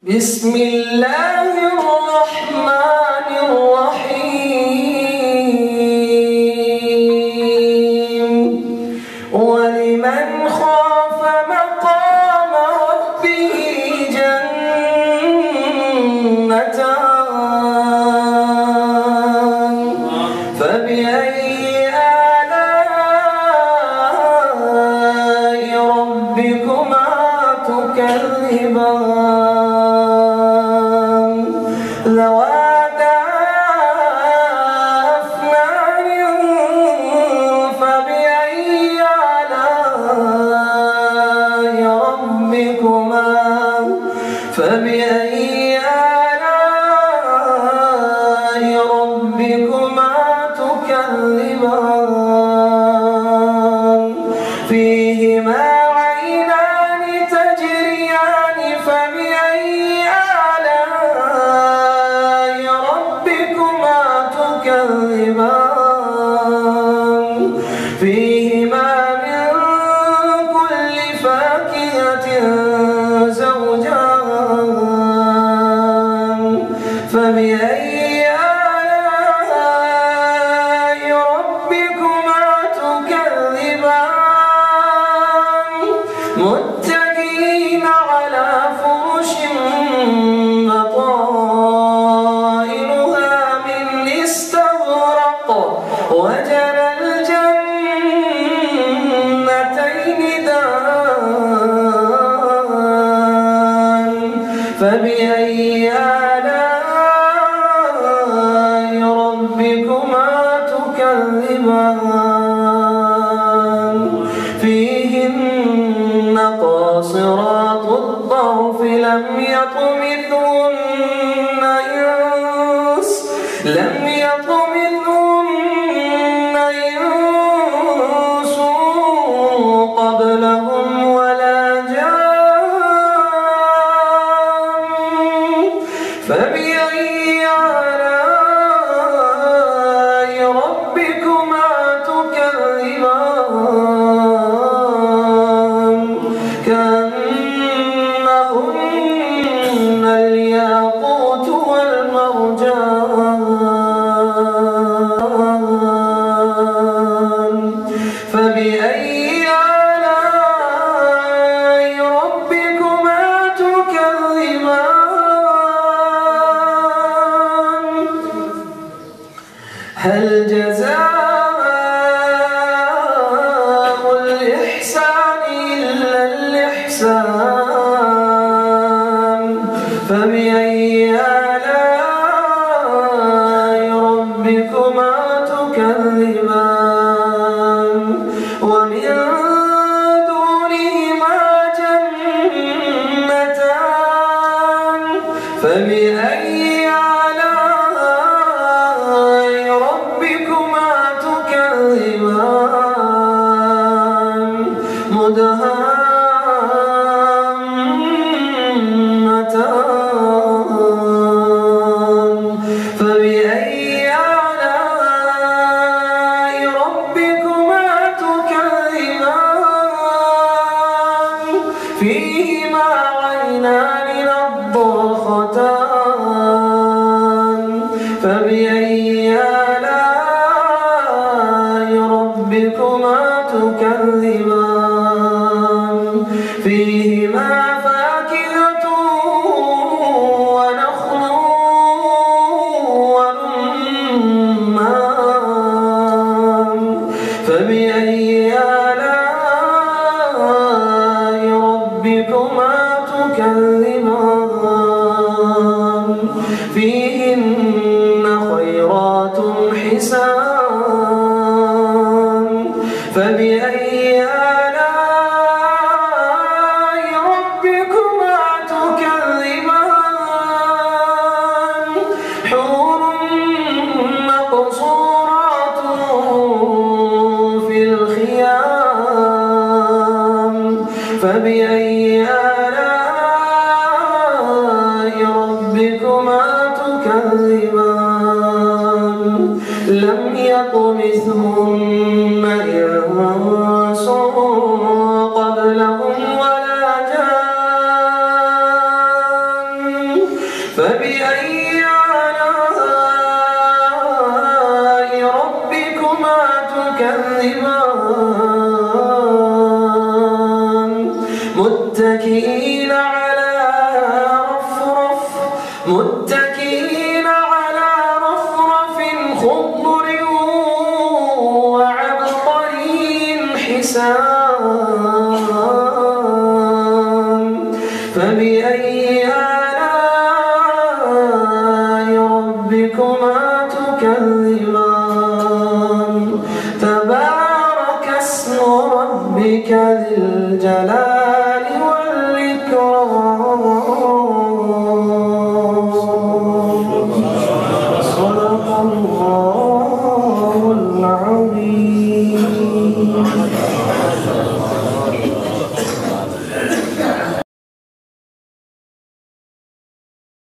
بسم الله الرحمن الرحيم ولمن خاف مقام ربه جنتان فبأي آلاء ربكما تكذبان ذواتا أفنان فبأي آلاء ربكما تكذبان فيهما عينان تجريان فبأي آلاء ربكما تكذبان فيهما من كل فاكهة زوجان فبأي آلاء ربكما تكذبان متكئين على فرش بطائنها من استبرق وجنى الجنتين دان فبأي آلاء ربكما تكذبان فيهن قاصرات الطرف لم يطمثهن إنس قبلهم ولا جان فبأي آلاء ربكما تكذبان كأنهن الياقوت والمرجان فبأي آلاء ربكما تكذبان هل جزاء الإحسان إلا الإحسان فبأي آلاء ربكما تكذبان ومن دونهما جنتان فبأي آلاء ربكما تكذبان مدهامتان فبأي آلاء ربكما تكذبان فيهما عينان نضاختان فبأي آلاء ربكما تكذبان فيهما فاكهة ونخل ورمان فبأي آلاء ربكما تكذبان فيهن خيرات حسان فبأي آلاء ربكما تكذبان حور مقصورات في الخيام فبأي آلاء ربكما تكذبان لم يطمثهن إنس قبلهم ولا جان فبأي آلاء ربكما تكذبان متكئين على رفرف